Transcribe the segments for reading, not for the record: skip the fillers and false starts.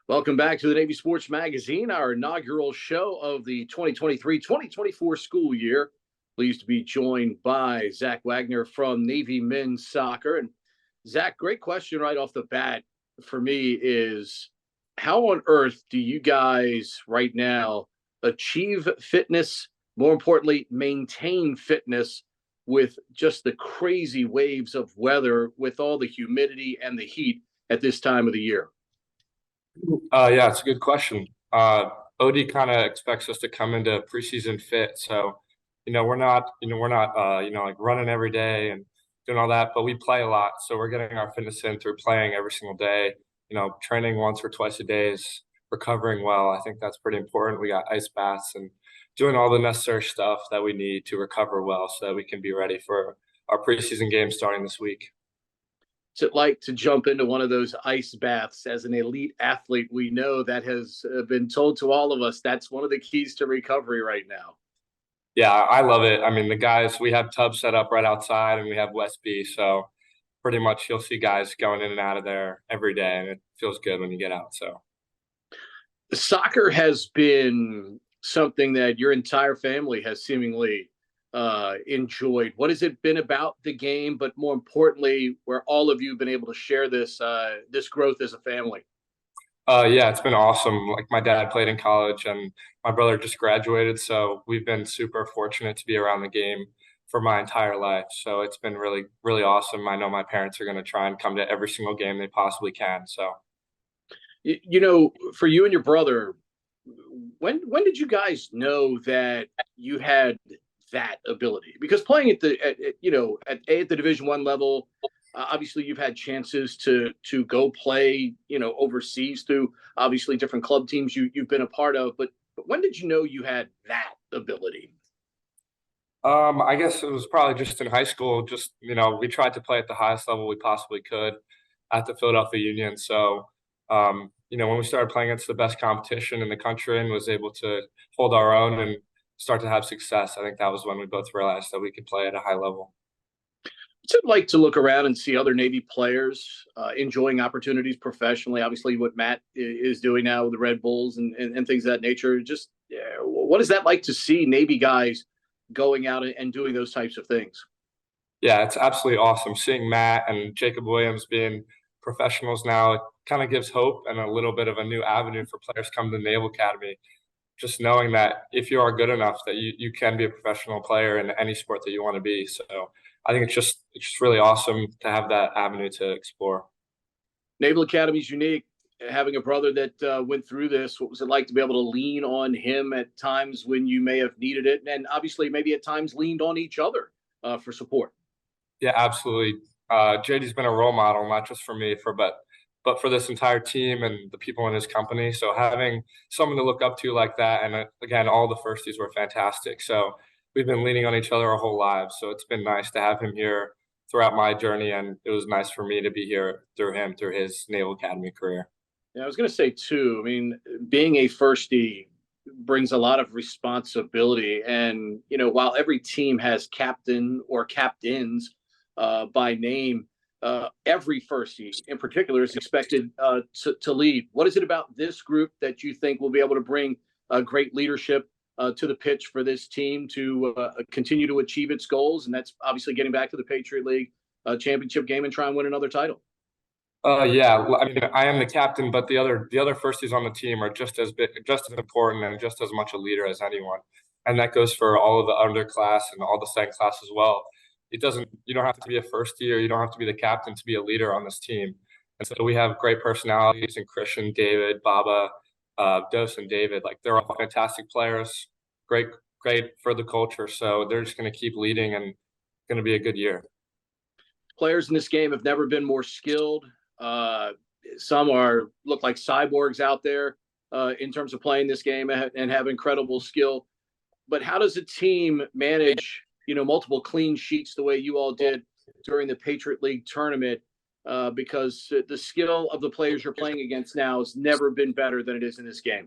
Welcome back to the Navy Sports Magazine, our inaugural show of the 2023-2024 school year. Pleased to be joined by Zach Wagner from Navy Men's Soccer. And Zach, great question right off the bat for me is, how on earth do you guys right now achieve fitness, more importantly, maintain fitness with just the crazy waves of weather, with all the humidity and the heat at this time of the year? Yeah, it's a good question. OD kind of expects us to come into preseason fit, so we're not like running every day and doing all that, but we play a lot, so we're getting our fitness in through playing every single day. Training once or twice a day is recovering well. I think that's pretty important. We got ice baths and doing all the necessary stuff that we need to recover well, so that we can be ready for our preseason game starting this week. What's it like to jump into one of those ice baths as an elite athlete? We know that has been told to all of us. That's one of the keys to recovery right now. Yeah, I love it. I mean, the guys, we have tubs set up right outside and we have West B. So pretty much you'll see guys going in and out of there every day. And it feels good when you get out. So Soccer has been something that your entire family has seemingly enjoyed. What has it been about the game, but more importantly, where all of you have been able to share this growth as a family? yeah, it's been awesome. Like my dad played in college and my brother just graduated. So we've been super fortunate to be around the game for my entire life. So it's been really, really awesome. I know my parents are going to try and come to every single game they possibly can. So For you and your brother, when did you guys know that you had that ability? Because playing at the Division I level, obviously you've had chances to go play overseas through obviously different club teams you've been a part of. But when did you know you had that ability? I guess it was probably just in high school. Just, we tried to play at the highest level we possibly could at the Philadelphia Union. So, when we started playing against the best competition in the country and was able to hold our own and start to have success, I think that was when we both realized that we could play at a high level. What's it like to look around and see other Navy players enjoying opportunities professionally? Obviously, what Matt is doing now with the Red Bulls and things of that nature. Just what is that like to see Navy guys going out and doing those types of things? Yeah, it's absolutely awesome seeing Matt and Jacob Williams being professionals now. It kind of gives hope and a little bit of a new avenue for players coming to the Naval Academy. Just knowing that if you are good enough, that you can be a professional player in any sport that you want to be. So I think it's just really awesome to have that avenue to explore. Naval Academy is unique. Having a brother that went through this, what was it like to be able to lean on him at times when you may have needed it, and obviously maybe at times leaned on each other for support? Yeah, absolutely. JD's been a role model, not just for me, but for this entire team and the people in his company. So having someone to look up to like that, and again, all the firsties were fantastic. So we've been leaning on each other our whole lives. So it's been nice to have him here throughout my journey, and it was nice for me to be here through him through his Naval Academy career. Yeah, I was going to say too. I mean, being a firstie brings a lot of responsibility, and while every team has captain or captains by name, every firstie in particular is expected to lead. What is it about this group that you think will be able to bring great leadership to the pitch for this team to continue to achieve its goals? And that's obviously getting back to the Patriot League Championship game and try and win another title. Yeah, I mean, I am the captain, but the other firsties on the team are just as big, just as important, and just as much a leader as anyone. And that goes for all of the underclass and all the second class as well. You don't have to be a firstie or you don't have to be the captain to be a leader on this team. And so we have great personalities in Christian, David, Baba, Dos, and David. Like they're all fantastic players, great, great for the culture. So they're just going to keep leading and going to be a good year. Players in this game have never been more skilled. Uh, some look like cyborgs out there in terms of playing this game and have incredible skill. But how does a team manage, multiple clean sheets the way you all did during the Patriot League tournament? Because the skill of the players you're playing against now has never been better than it is in this game.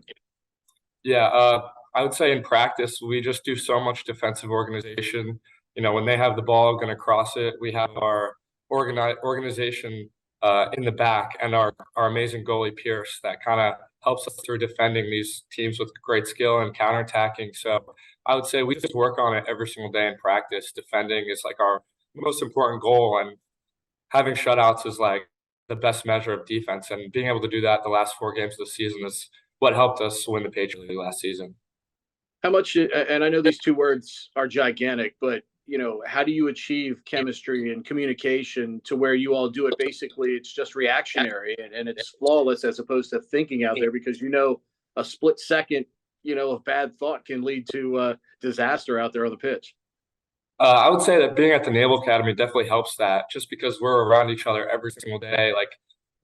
Yeah, I would say in practice, we just do so much defensive organization. When they have the ball going to cross it, we have our organization in the back and our amazing goalie Pierce that kind of helps us through defending these teams with great skill and counterattacking. So I would say we just work on it every single day in practice. Defending is like our most important goal, and having shutouts is like the best measure of defense. And being able to do that the last 4 games of the season is what helped us win the Patriot League last season. How much, and I know these two words are gigantic, but how do you achieve chemistry and communication to where you all do it? Basically, it's just reactionary and it's flawless as opposed to thinking out there, because a split second, of bad thought can lead to disaster out there on the pitch. I would say that being at the Naval Academy definitely helps that, just because we're around each other every single day. Like,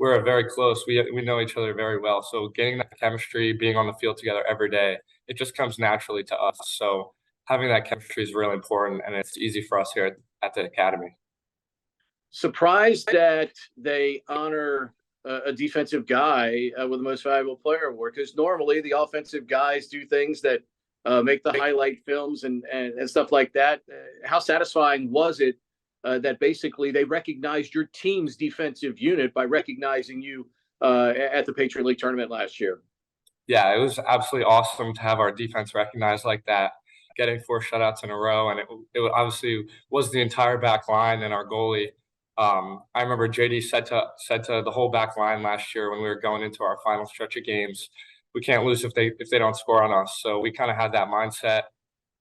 we're very close. We know each other very well. So getting that chemistry, being on the field together every day, it just comes naturally to us. So having that chemistry is really important, and it's easy for us here at the academy. Surprised that they honor a defensive guy with the most valuable player award, because normally the offensive guys do things that make the highlight films and stuff like that. How satisfying was it that basically they recognized your team's defensive unit by recognizing you at the Patriot League Tournament last year? Yeah, it was absolutely awesome to have our defense recognized like that, getting 4 shutouts in a row. And it obviously was the entire back line and our goalie. I remember JD said to the whole back line last year when we were going into our final stretch of games, we can't lose if they don't score on us. So we kind of had that mindset,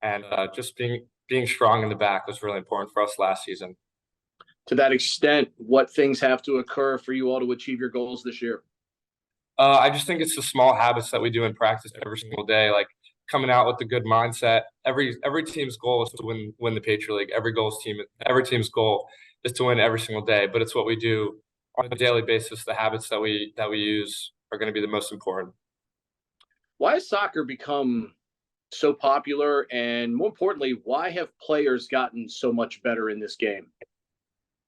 and just being strong in the back was really important for us last season. To that extent, what things have to occur for you all to achieve your goals this year? I just think it's the small habits that we do in practice every single day, like coming out with a good mindset. Every team's goal is to win the Patriot League. Every team's goal is to win every single day. But it's what we do on a daily basis. The habits that we use are going to be the most important. Why has soccer become so popular, and more importantly, why have players gotten so much better in this game?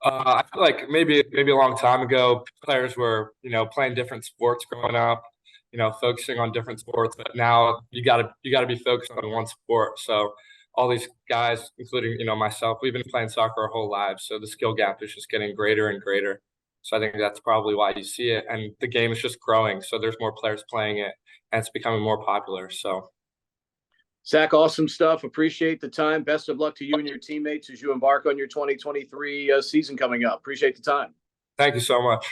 I feel like maybe a long time ago, players were playing different sports growing up, focusing on different sports. But now you gotta be focused on one sport. So all these guys, including myself, we've been playing soccer our whole lives. So the skill gap is just getting greater and greater. So I think that's probably why you see it, and the game is just growing. So there's more players playing it, and it's becoming more popular. So. Zach, awesome stuff. Appreciate the time. Best of luck to you and your teammates as you embark on your 2023 season coming up. Appreciate the time. Thank you so much.